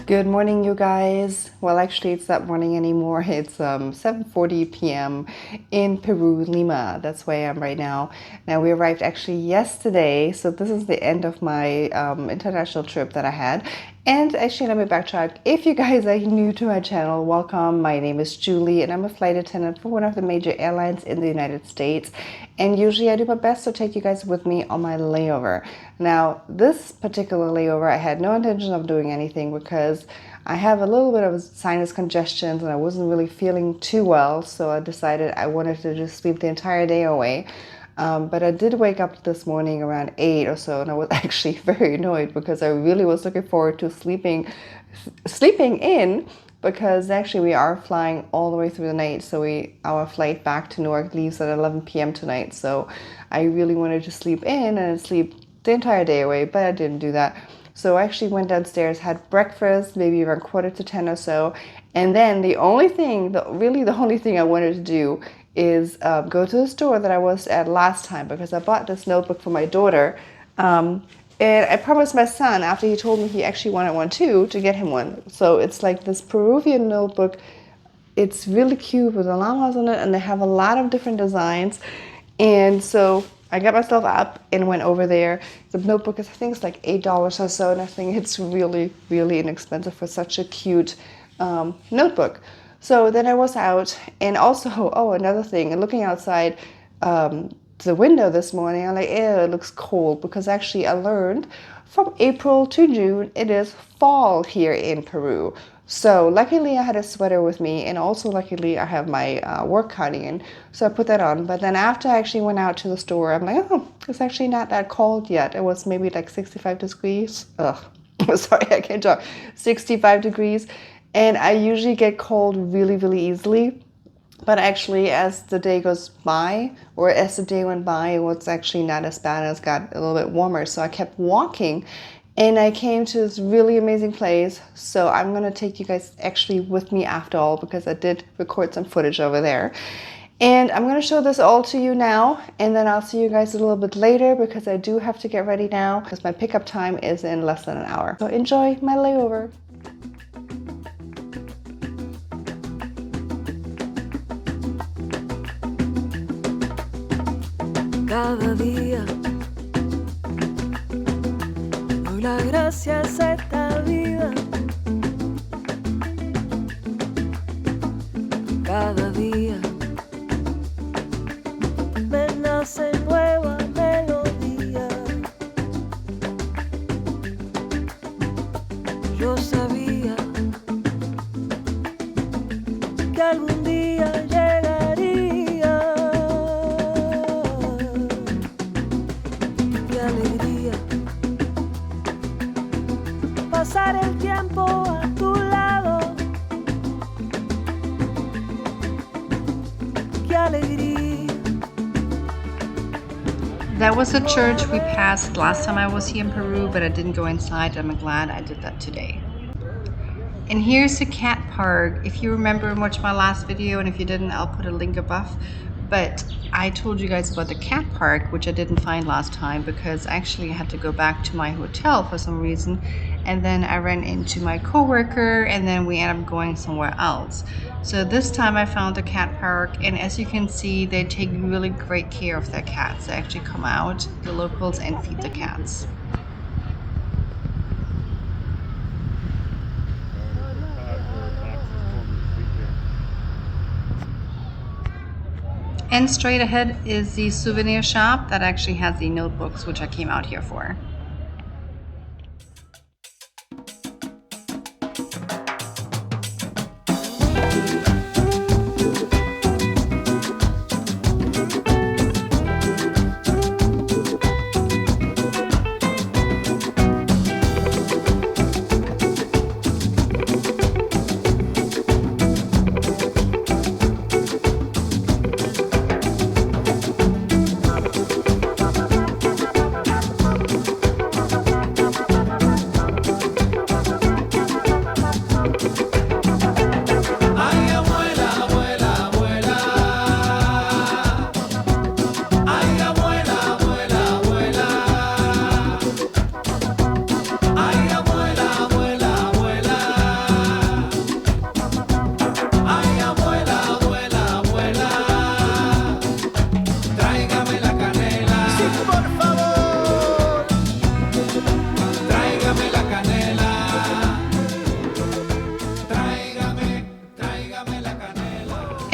Good morning, you guys. Well, actually, it's not morning anymore. It's 7:40 p.m. in Peru, Lima. That's where I am right now. Now, we arrived actually yesterday, so this is the end of my international trip that I had. And actually, let me backtrack. If you guys are new to my channel, welcome. My name is Julie, and I'm a flight attendant for one of the major airlines in the United States. And usually, I do my best to take you guys with me on my layover. Now, this particular layover, I had no intention of doing anything because I have a little bit of sinus congestion and I wasn't really feeling too well. So I decided I wanted to just sleep the entire day away. But I did wake up this morning around 8 or so, and I was actually very annoyed because I really was looking forward to sleeping in, because actually we are flying all the way through the night. So our flight back to Newark leaves at 11 p.m. tonight. So I really wanted to sleep in and sleep the entire day away, but I didn't do that. So I actually went downstairs, had breakfast, maybe around 9:45 or so, and then the only thing I wanted to do is go to the store that I was at last time, because I bought this notebook for my daughter, and I promised my son, after he told me he actually wanted one too, to get him one. So it's like this Peruvian notebook. It's really cute with the llamas on it, and they have a lot of different designs. And so I got myself up and went over there. The notebook is, I think it's like $8 or so, and I think it's really, really inexpensive for such a cute notebook. So then I was out, and also, another thing, and looking outside the window this morning, I'm like, ew, it looks cold, because actually I learned from April to June, it is fall here in Peru. So luckily I had a sweater with me, and also luckily I have my work cardigan, so I put that on. But then after I actually went out to the store, I'm like, oh, it's actually not that cold yet. It was maybe like 65 degrees. Sorry, I can't talk. 65 degrees. And I usually get cold really, really easily. But actually, as the day goes by, or as the day went by, it was actually not as bad. It got a little bit warmer. So I kept walking, and I came to this really amazing place. So I'm going to take you guys actually with me after all, because I did record some footage over there. And I'm going to show this all to you now, and then I'll see you guys a little bit later, because I do have to get ready now, because my pickup time is in less than an hour. So enjoy my layover. Cada día doy las gracias a esta vida. Cada día me nace nueva melodía. Yo sabía que algún día llegaría. Qué alegría pasar el tiempo a tu lado. Qué alegría. That was a church we passed last time I was here in Peru, but I didn't go inside. I'm glad I did that today. And here's the cat park. If you remember and watched my last video, and if you didn't, I'll put a link above. But I told you guys about the cat park, which I didn't find last time, because actually I had to go back to my hotel for some reason. And then I ran into my coworker, and then we ended up going somewhere else. So this time I found the cat park, and as you can see, they take really great care of their cats. They actually come out, the locals, and feed the cats. And straight ahead is the souvenir shop that actually has the notebooks, which I came out here for.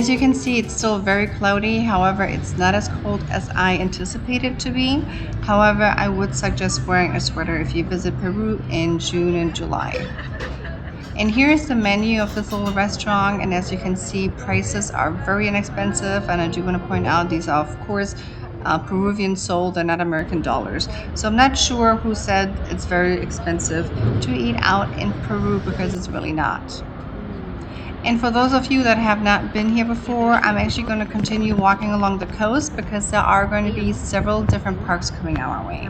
As you can see, it's still very cloudy. However, it's not as cold as I anticipated it to be. However, I would suggest wearing a sweater if you visit Peru in June and July. And here's the menu of this little restaurant, and as you can see, prices are very inexpensive, and I do want to point out these are of course Peruvian sol, they're not American dollars. So I'm not sure who said it's very expensive to eat out in Peru, because it's really not. And for those of you that have not been here before, I'm actually going to continue walking along the coast because there are going to be several different parks coming our way.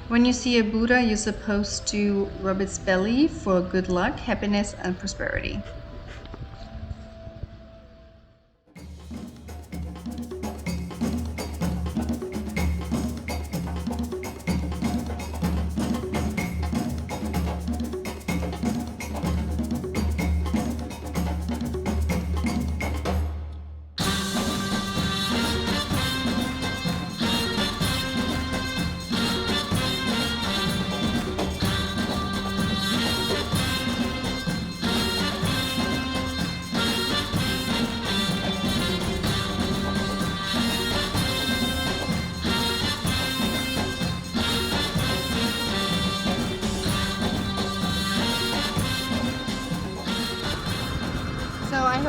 When you see a Buddha, you're supposed to rub its belly for good luck, happiness, and prosperity.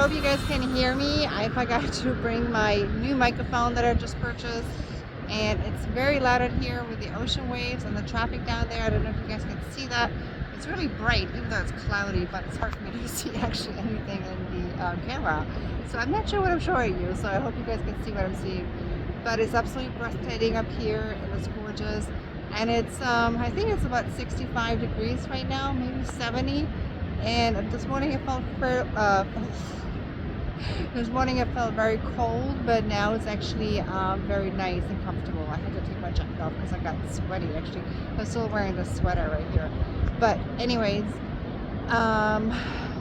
hope you guys can hear me. I forgot to bring my new microphone that I just purchased, and it's very loud out here with the ocean waves and the traffic down there. I don't know if you guys can see that. It's really bright, even though it's cloudy, but it's hard for me to see actually anything in the camera. So I'm not sure what I'm showing you, so I hope you guys can see what I'm seeing. But it's absolutely breathtaking up here, and it's gorgeous. And it's, I think it's about 65 degrees right now, maybe 70. And this morning it felt this morning it felt very cold, but now it's actually very nice and comfortable. I had to take my jacket off because I got sweaty. Actually, I'm still wearing the sweater right here. But anyways,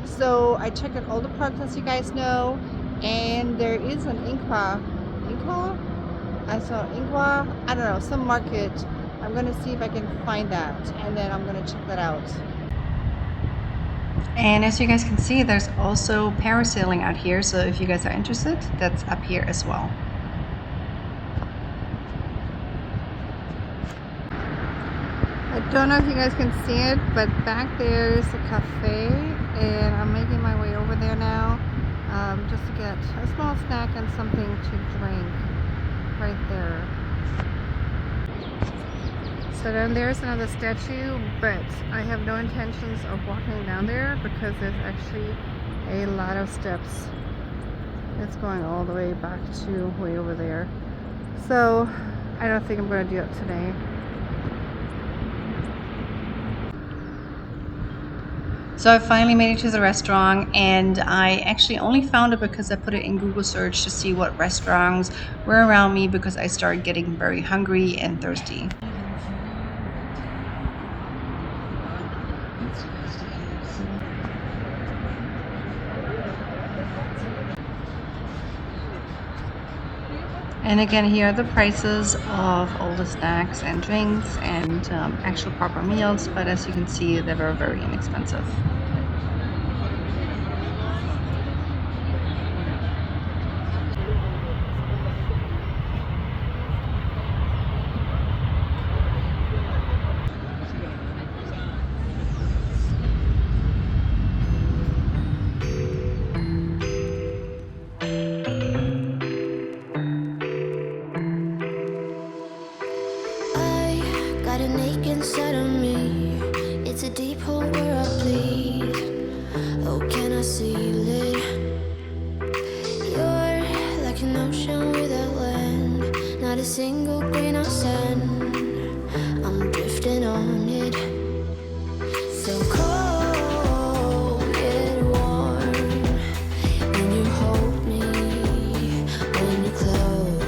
so I checked out all the parks, as you guys know, and there is an Inqua. I saw Inqua. I don't know, some market. I'm gonna see if I can find that, and then I'm gonna check that out. And as you guys can see, there's also parasailing out here, so if you guys are interested, that's up here as well. I don't know if you guys can see it, but back there is a cafe, and I'm making my way over there now, just to get a small snack and something to drink right there. So then there's another statue, but I have no intentions of walking down there because there's actually a lot of steps. It's going all the way back to way over there. So I don't think I'm going to do it today. So I finally made it to the restaurant, and I actually only found it because I put it in Google search to see what restaurants were around me, because I started getting very hungry and thirsty. And again, here are the prices of all the snacks and drinks and actual proper meals, but as you can see, they were very inexpensive. Got an ache inside of me. It's a deep hole where I bleed. Oh, can I seal it? You're like an ocean without land. Not a single grain of sand. I'm drifting on it. So cold yet warm. When you hold me, when you close,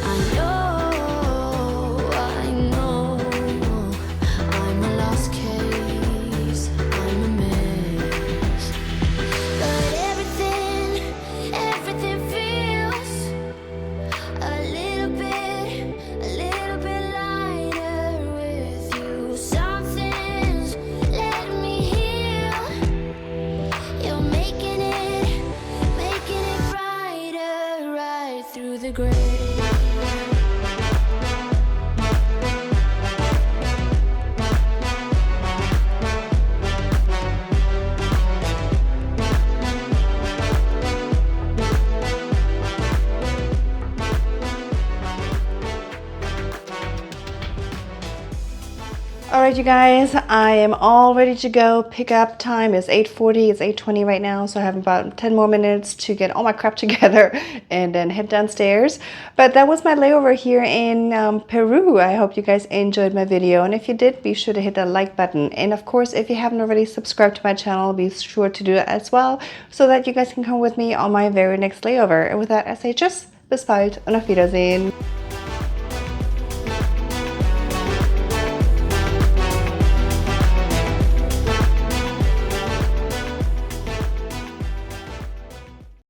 I know I'm a lost case, I'm a mess. But everything feels a little bit lighter with you. Something's letting me heal. You're making it brighter right through the gray. Alright you guys, I am all ready to go. Pick up time is 8:40, it's 8:20 right now, so I have about 10 more minutes to get all my crap together and then head downstairs. But that was my layover here in Peru. I hope you guys enjoyed my video, and if you did, be sure to hit that like button. And of course, if you haven't already subscribed to my channel, be sure to do that as well, so that you guys can come with me on my very next layover. And with that, I say tschüss, bis bald und auf Wiedersehen.